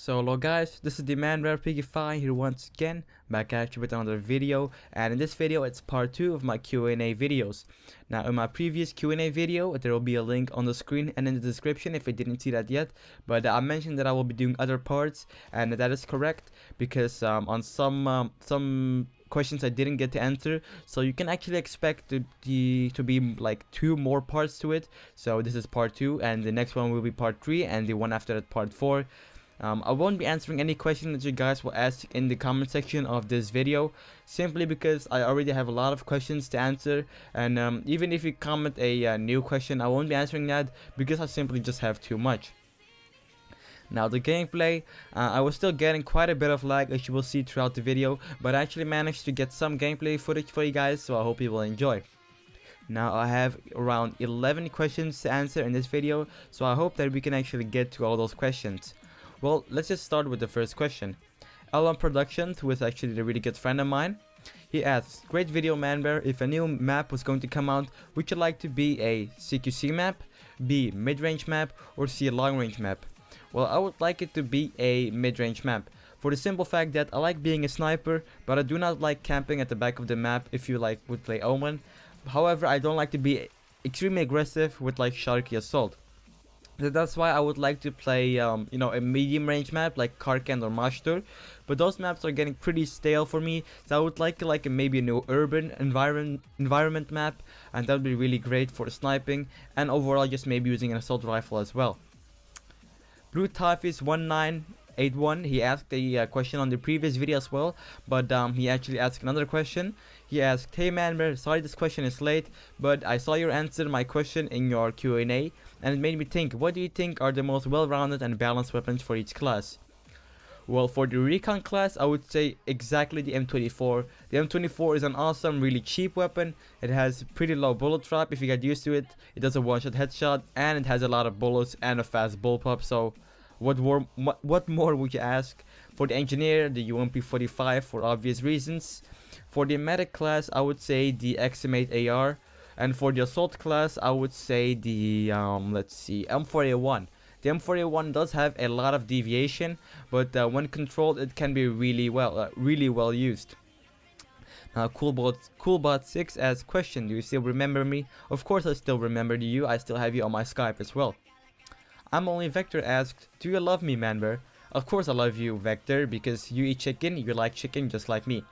So hello guys, this is TheManBearPigify here once again, back at you with another video, and in this video it's part 2 of my Q&A videos. Now in my previous Q&A video there will be a link on the screen and in the description if you didn't see that yet, but I mentioned that I will be doing other parts, and that is correct because on some questions I didn't get to answer, so you can actually expect to be like 2 more parts to it. So this is part 2 and the next one will be part 3 and the one after that part 4. I won't be answering any questions that you guys will ask in the comment section of this video, simply because I already have a lot of questions to answer, and even if you comment a new question, I won't be answering that because I simply just have too much. Now the gameplay, I was still getting quite a bit of lag, as you will see throughout the video, but I actually managed to get some gameplay footage for you guys, so I hope you will enjoy. Now I have around 11 questions to answer in this video, so I hope that we can actually get to all those questions. Well, let's just start with the first question. L1 Productions, who is actually a really good friend of mine, he asks, great video ManBear, if a new map was going to come out, would you like to be a CQC map, B mid-range map, or C long-range map? Well, I would like it to be a mid-range map, for the simple fact that I like being a sniper, but I do not like camping at the back of the map if you would play Omen. However, I don't like to be extremely aggressive with like Sharky Assault. So that's why I would like to play a medium range map like Karkan or Mashtur, but those maps are getting pretty stale for me, so I would like maybe a new urban environment map, and that would be really great for sniping and overall just maybe using an assault rifle as well. Blue Typhus 1981, he asked a question on the previous video as well, but he actually asked another question. He asked, hey ManBear, sorry this question is late, but I saw your answer to my question in your Q&A, and it made me think, what do you think are the most well-rounded and balanced weapons for each class? Well, for the recon class, I would say exactly the M24. The M24 is an awesome, really cheap weapon. It has pretty low bullet drop if you get used to it. It does a one-shot headshot, and it has a lot of bullets and a fast bullpup, so what more would you ask? For the engineer, the UMP45 for obvious reasons. For the medic class, I would say the XM8 AR, and for the assault class, I would say the M4A1. The M4A1 does have a lot of deviation, but when controlled, it can be really well used. Now, Coolbot6 asks, question, do you still remember me? Of course I still remember you, I still have you on my Skype as well. I'm Only Vector asked, do you love me ManBear? Of course I love you Vector, because you eat chicken, you like chicken just like me.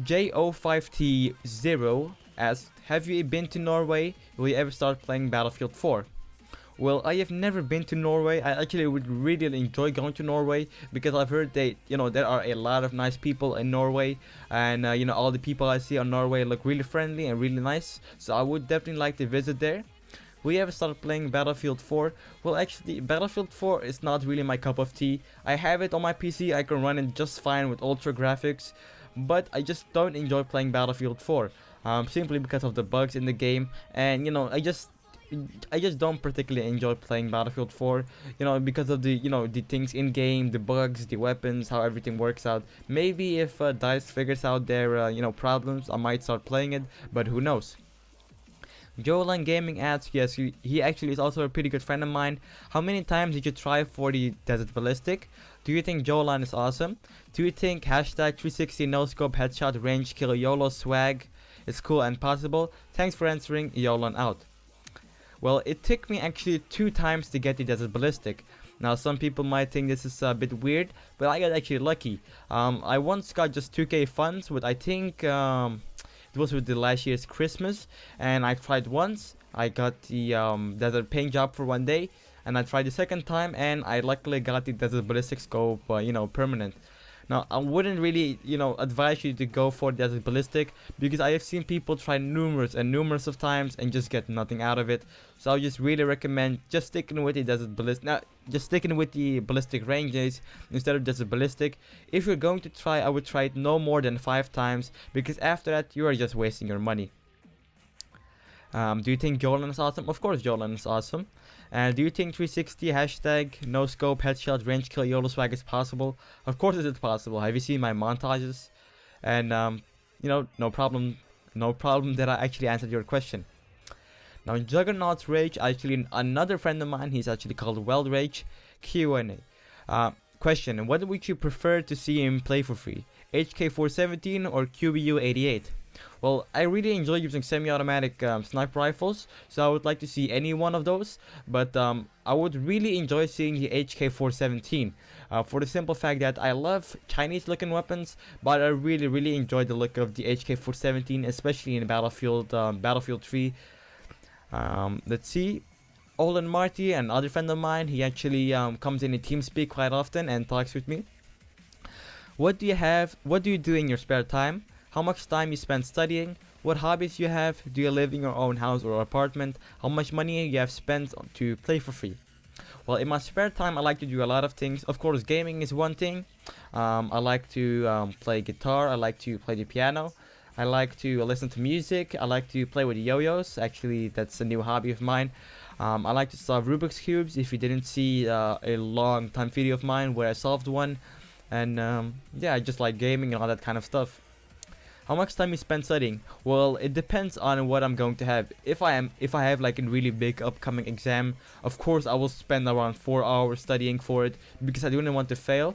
J05T0 asked, have you been to Norway? Will you ever start playing Battlefield 4? Well, I have never been to Norway. I actually would really enjoy going to Norway because I've heard that there are a lot of nice people in Norway, and all the people I see on Norway look really friendly and really nice. So I would definitely like to visit there. Will you ever start playing Battlefield 4? Well, actually, Battlefield 4 is not really my cup of tea. I have it on my PC, I can run it just fine with ultra graphics, but I just don't enjoy playing Battlefield 4, simply because of the bugs in the game, and I just don't particularly enjoy playing Battlefield 4, because of the the things in game, the bugs, the weapons, how everything works out. Maybe if DICE figures out their problems, I might start playing it, but who knows. Jolan Gaming asks, yes, he actually is also a pretty good friend of mine. How many times did you try for the Desert Ballistic? Do you think Jolan is awesome? Do you think hashtag 360 no scope headshot range kill YOLO swag is cool and possible? Thanks for answering, Jolan out. Well, it took me actually 2 times to get the Desert Ballistic. Now some people might think this is a bit weird, but I got actually lucky. I once got just 2k funds with, I think it was with the last year's Christmas, and I tried once. I got the desert paint job for 1 day, and I tried the second time, and I luckily got the Desert Ballistic scope permanent. Now I wouldn't really advise you to go for Desert Ballistic, because I have seen people try numerous of times and just get nothing out of it. So I just really recommend just sticking with the Desert Ballistic, just sticking with the ballistic ranges instead of Desert Ballistic. If you're going to try, I would try it no more than 5 times, because after that you are just wasting your money. Do you think Jolan is awesome? Of course Jolan is awesome. And do you think 360 hashtag no scope headshot range kill YOLO swag is possible? Of course it is possible. Have you seen my montages? And no problem that I actually answered your question. Now Juggernaut's Rage, actually another friend of mine, he's actually called Weld Rage. Q&A. Question: what would you prefer to see him play for free, HK417 or QBU88? Well, I really enjoy using semi-automatic sniper rifles, so I would like to see any one of those, but I would really enjoy seeing the HK417 for the simple fact that I love Chinese looking weapons, but I really enjoy the look of the HK417, especially in Battlefield 3. Let's see. Olin Marty, another friend of mine, he actually comes in TeamSpeak quite often and talks with me. What do you do in your spare time? How much time you spend studying? What hobbies you have? Do you live in your own house or apartment? How much money you have spent to play for free? Well, in my spare time, I like to do a lot of things. Of course, gaming is one thing. I like to play guitar. I like to play the piano. I like to listen to music. I like to play with yo-yos. Actually, that's a new hobby of mine. I like to solve Rubik's Cubes. If you didn't see a long time video of mine where I solved one. And yeah, I just like gaming and all that kind of stuff. How much time you spend studying? Well, it depends on what I'm going to have. If I have like a really big upcoming exam, of course I will spend around 4 hours studying for it because I don't want to fail.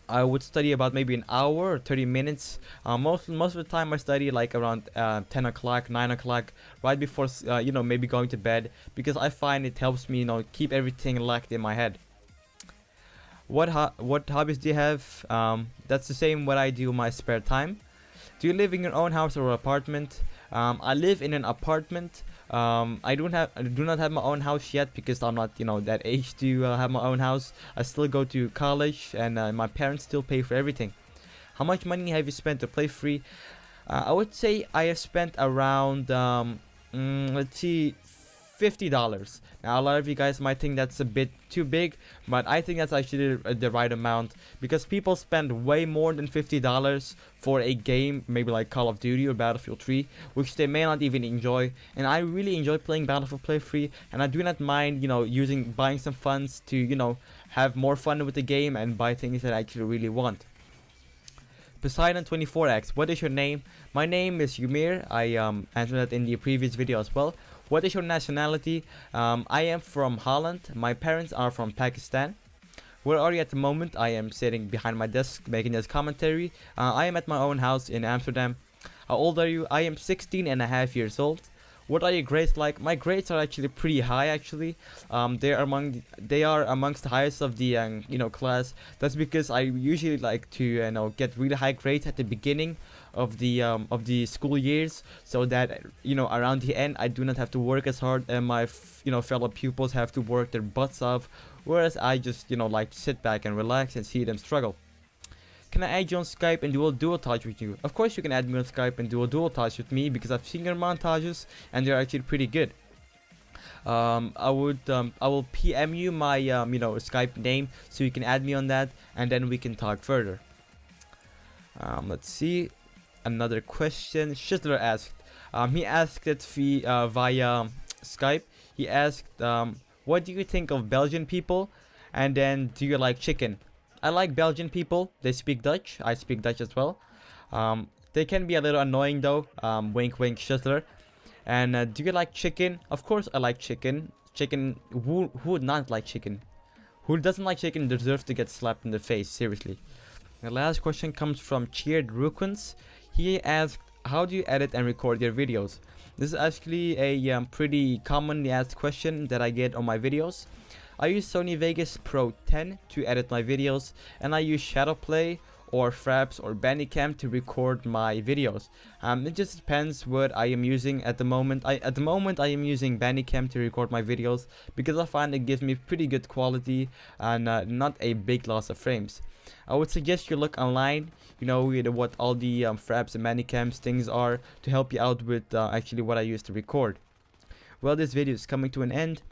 I would study about maybe an hour or 30 minutes. Most of the time I study like around 10 o'clock, 9 o'clock, right before maybe going to bed, because I find it helps me keep everything locked in my head. What hobbies do you have? That's the same what I do in my spare time. Do you live in your own house or apartment? I live in an apartment. I do not have my own house yet because I'm not that age to have my own house. I still go to college and my parents still pay for everything. How much money have you spent to play free? I would say I have spent around let's see, $50. Now a lot of you guys might think that's a bit too big, but I think that's actually the right amount, because people spend way more than $50 for a game, maybe like Call of Duty or Battlefield 3, which they may not even enjoy. And I really enjoy playing Battlefield Play Free, and I do not mind buying some funds to have more fun with the game and buy things that I actually really want. Poseidon24x, what is your name? My name is Yumir. I answered that in the previous video as well. What is your nationality? I am from Holland. My parents are from Pakistan. Where are you at the moment? I am sitting behind my desk making this commentary. I am at my own house in Amsterdam. How old are you? I am 16.5 years old. What are your grades like? My grades are actually pretty high. Actually, they are amongst the highest of the class. That's because I usually like to get really high grades at the beginning of the school years, so that around the end I do not have to work as hard, and my fellow pupils have to work their butts off, whereas I just like to sit back and relax and see them struggle. Can I add you on Skype and do a dual touch with you? Of course you can add me on Skype and do a dual touch with me, because I've seen your montages and they're actually pretty good. I will PM you my Skype name so you can add me on that, and then we can talk further. Let's see. Another question Schistler asked. He asked it via Skype. He asked, what do you think of Belgian people? And then, do you like chicken? I like Belgian people. They speak Dutch. I speak Dutch as well. They can be a little annoying though. Wink wink Schistler. And do you like chicken? Of course I like chicken. Chicken, who would not like chicken? Who doesn't like chicken deserves to get slapped in the face, seriously. The last question comes from Cheered Rukens. He asked, how do you edit and record your videos? This is actually a pretty commonly asked question that I get on my videos. I use Sony Vegas Pro 10 to edit my videos, and I use Shadowplay or Fraps or Bandicam to record my videos. It just depends what I am using at the moment. At the moment I am using Bandicam to record my videos because I find it gives me pretty good quality and not a big loss of frames. I would suggest you look online, what all the Fraps and Bandicams things are to help you out with actually what I use to record. Well, this video is coming to an end.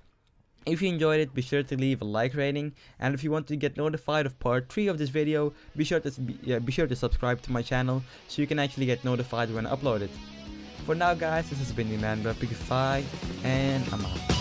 If you enjoyed it, be sure to leave a like rating, and if you want to get notified of part 3 of this video, be sure to subscribe to my channel so you can actually get notified when I upload it. For now guys, this has been TheManBearPigify, and I'm out.